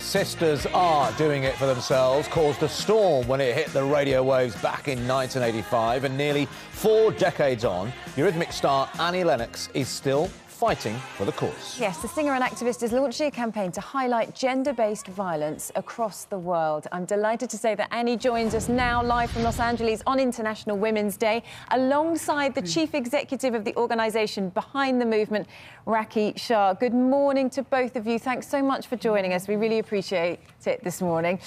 sisters are doing it for themselves caused a storm when it hit the radio waves back in 1985, and nearly 4 decades on, Eurythmics star Annie Lennox is still fighting for the cause. Yes, the singer and activist is launching a campaign to highlight gender-based violence across the world. I'm delighted to say that Annie joins us now live from Los Angeles on International Women's Day, alongside the chief executive of the organisation behind the movement, Rakhi Shah. Good morning to both of you. Thanks so much for joining us. We really appreciate it this morning.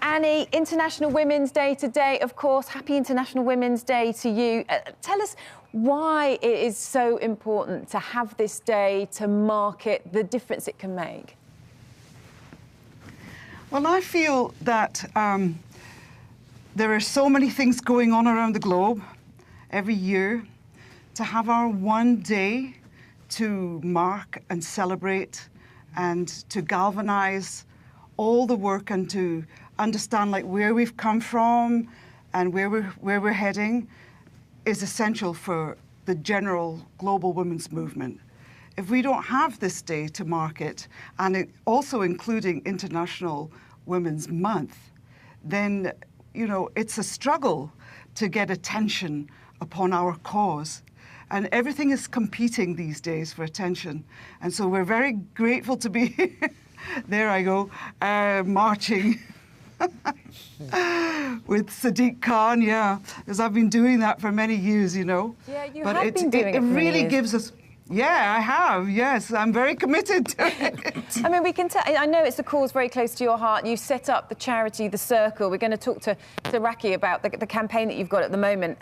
Annie, International Women's Day today, of course. Happy International Women's Day to you. Tell us why it is so important to have this day to market the difference it can make. Well, I feel that there are so many things going on around the globe every year. To have our one day to mark and celebrate and to galvanise all the work and to understand like where we've come from and where we're heading is essential for the general global women's movement. If we don't have this day to mark it, and it also including International Women's Month, then, you know, it's a struggle to get attention upon our cause. And everything is competing these days for attention. And so we're very grateful to be, there I go, marching. With Sadiq Khan, yeah, because I've been doing that for many years, you know. Yeah, you but have been doing it for many really years. gives us. Yeah, I have. Yes, I'm very committed to it. I mean, we can tell. I know it's a cause very close to your heart. You set up the charity, The Circle. We're going to talk to Rakhi about the campaign that you've got at the moment,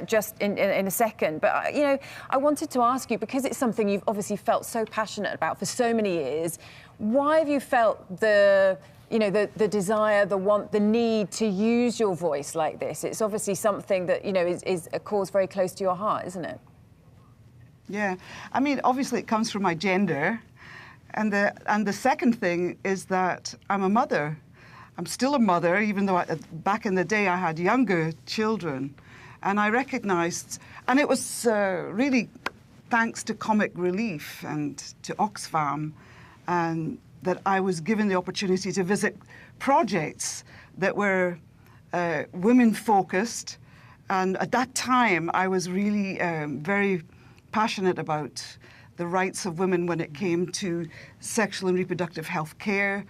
just in a second. But you know, I wanted to ask you, because it's something you've obviously felt so passionate about for so many years. Why have you felt the desire, the want, the need to use your voice like this? It's obviously something that, you know, is a cause very close to your heart, isn't it? Yeah, I mean, obviously it comes from my gender. And the second thing is that I'm a mother. I'm still a mother, even though back in the day I had younger children. And I recognised, and it was really thanks to Comic Relief and to Oxfam, and that I was given the opportunity to visit projects that were women-focused. And at that time, I was really very passionate about the rights of women when it came to sexual and reproductive health care,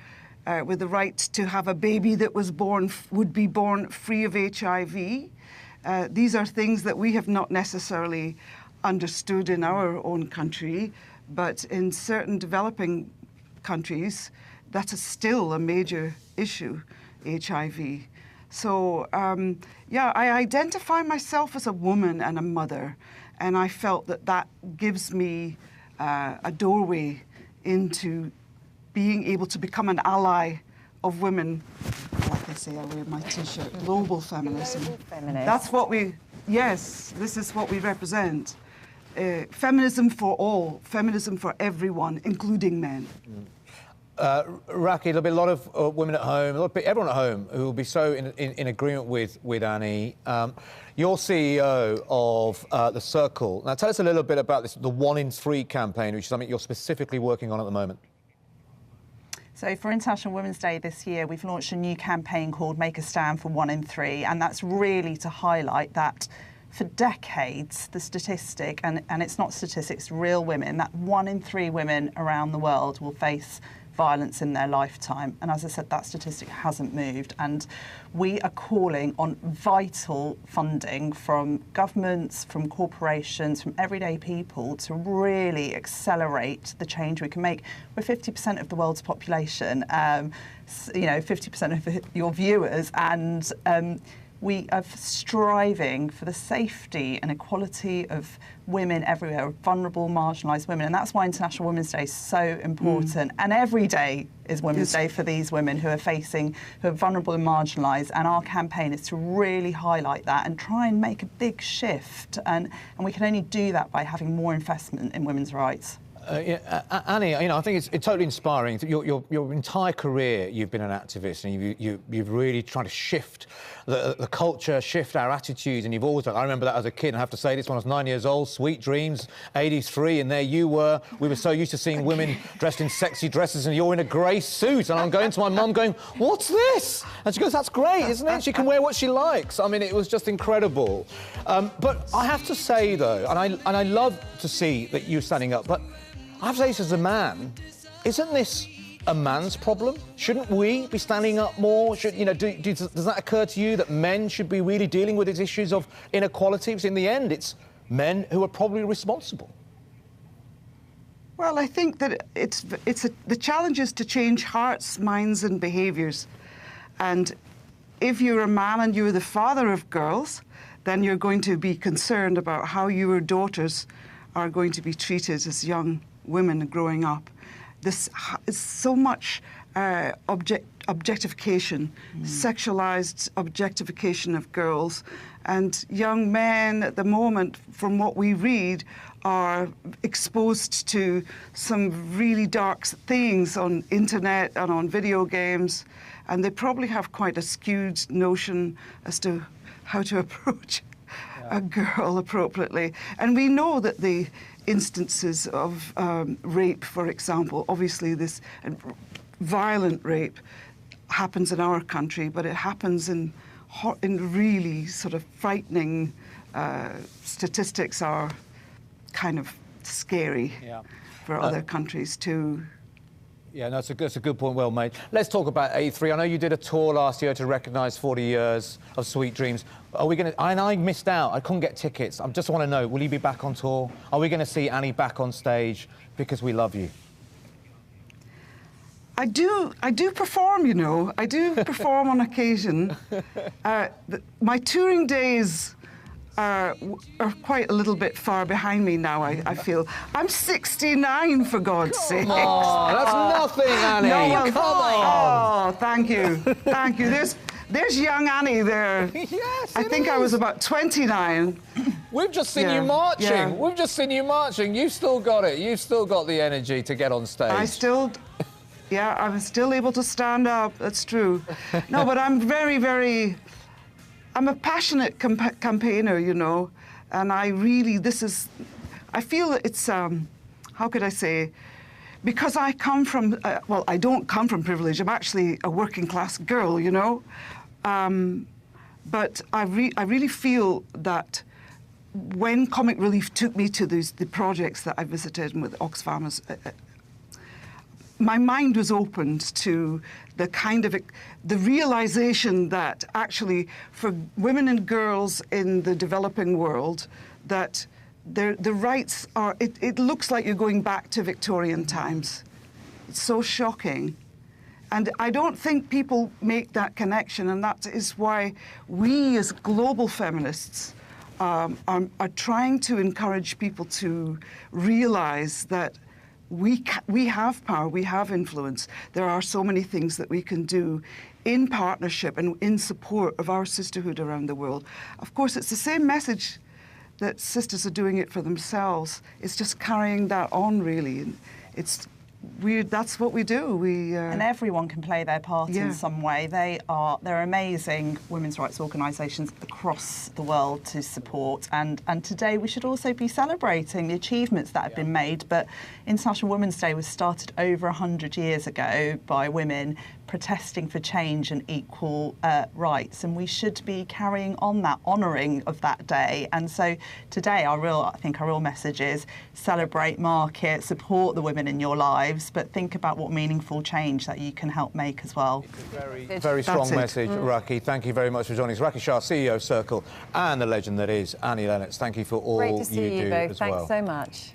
with the right to have a baby that would be born free of HIV. These are things that we have not necessarily understood in our own country, but in certain developing countries, that is still a major issue, HIV. So, yeah, I identify myself as a woman and a mother, and I felt that that gives me a doorway into being able to become an ally of women. Like I say, I wear my T-shirt, global feminism. Global feminist. That's what yes, this is what we represent. Feminism for all, feminism for everyone, including men. Rakhi, there'll be a lot of women at home, everyone at home, who will be so in agreement with Annie. You're CEO of The Circle. Now, tell us a little bit about this, the 1 in 3 campaign, which is something you're specifically working on at the moment. So for International Women's Day this year, we've launched a new campaign called Make a Stand for 1 in 3, and that's really to highlight that for decades, the statistic, and it's not statistics, real women, that 1 in 3 women around the world will face violence in their lifetime. And as I said, that statistic hasn't moved. And we are calling on vital funding from governments, from corporations, from everyday people to really accelerate the change we can make. We're 50% of the world's population, 50% of your viewers, and we are striving for the safety and equality of women everywhere, vulnerable, marginalised women. And that's why International Women's Day is so important. And every day is Women's Day for these women who are vulnerable and marginalised. And our campaign is to really highlight that and try and make a big shift. And we can only do that by having more investment in women's rights. Annie, I think it's totally inspiring. Your entire career, you've been an activist, and you've really tried to shift the culture, shift our attitudes, and you've always done. I remember that as a kid, and I have to say this, when I was 9 years old, Sweet Dreams, 83, and there you were. We were so used to seeing women dressed in sexy dresses, and you're in a grey suit, and I'm going to my mum going, "What's this?" And she goes, "That's great, isn't it? She can wear what she likes." I mean, it was just incredible. But I have to say, though, and I love to see that you're standing up, but I have to say this as a man, isn't this a man's problem? Shouldn't we be standing up more? Does that occur to you that men should be really dealing with these issues of inequality? Because in the end, it's men who are probably responsible. Well, I think that the challenge is to change hearts, minds and behaviours. And if you're a man and you're the father of girls, then you're going to be concerned about how your daughters are going to be treated as young women growing up. This is so much objectification, sexualized objectification of girls, and young men at the moment, from what we read, are exposed to some really dark things on internet and on video games, and they probably have quite a skewed notion as to how to approach a girl appropriately. And we know that the instances of rape, for example, obviously this violent rape happens in our country, but it happens in really sort of frightening statistics are kind of scary for other countries too. Yeah, no, that's a good point, well made. Let's talk about 83. I know you did a tour last year to recognise 40 years of Sweet Dreams. Are we going to... And I missed out. I couldn't get tickets. I just want to know, will you be back on tour? Are we going to see Annie back on stage? Because we love you. I do perform, you know. I do perform on occasion. My touring days are quite a little bit far behind me now, I feel. I'm 69, for God's sake. Oh, that's nothing, Annie. No, well, come on. Oh, thank you. Thank you. There's young Annie there. Yes, I think I was about 29. We've just seen you marching. Yeah. We've just seen you marching. You've still got it. You've still got the energy to get on stage. Yeah, I'm still able to stand up. That's true. No, but I'm I'm a passionate campaigner, you know, and I feel it's, how could I say, because I come from, well, I don't come from privilege. I'm actually a working class girl, you know, but I really feel that when Comic Relief took me to the projects that I visited with Oxfam, my mind was opened to the realization that actually for women and girls in the developing world, that the rights are, it looks like you're going back to Victorian times. It's so shocking. And I don't think people make that connection, and that is why we as global feminists are trying to encourage people to realize that we have power, we have influence. There are so many things that we can do in partnership and in support of our sisterhood around the world. Of course, it's the same message that sisters are doing it for themselves. It's just carrying that on, really. And that's what we do. And everyone can play their part in some way. They're amazing women's rights organisations across the world to support. And today we should also be celebrating the achievements that have been made. But International Women's Day was started over 100 years ago by women protesting for change and equal rights, and we should be carrying on that honouring of that day. And so today I think our real message is celebrate, mark it, support the women in your lives, but think about what meaningful change that you can help make as well. It's a very strong message, Raki. Thank you very much for joining us. Raki Shah, CEO of Circle, and the legend that is Annie Lennox. Thank you for all Great to see you do both. as Thanks well. so much.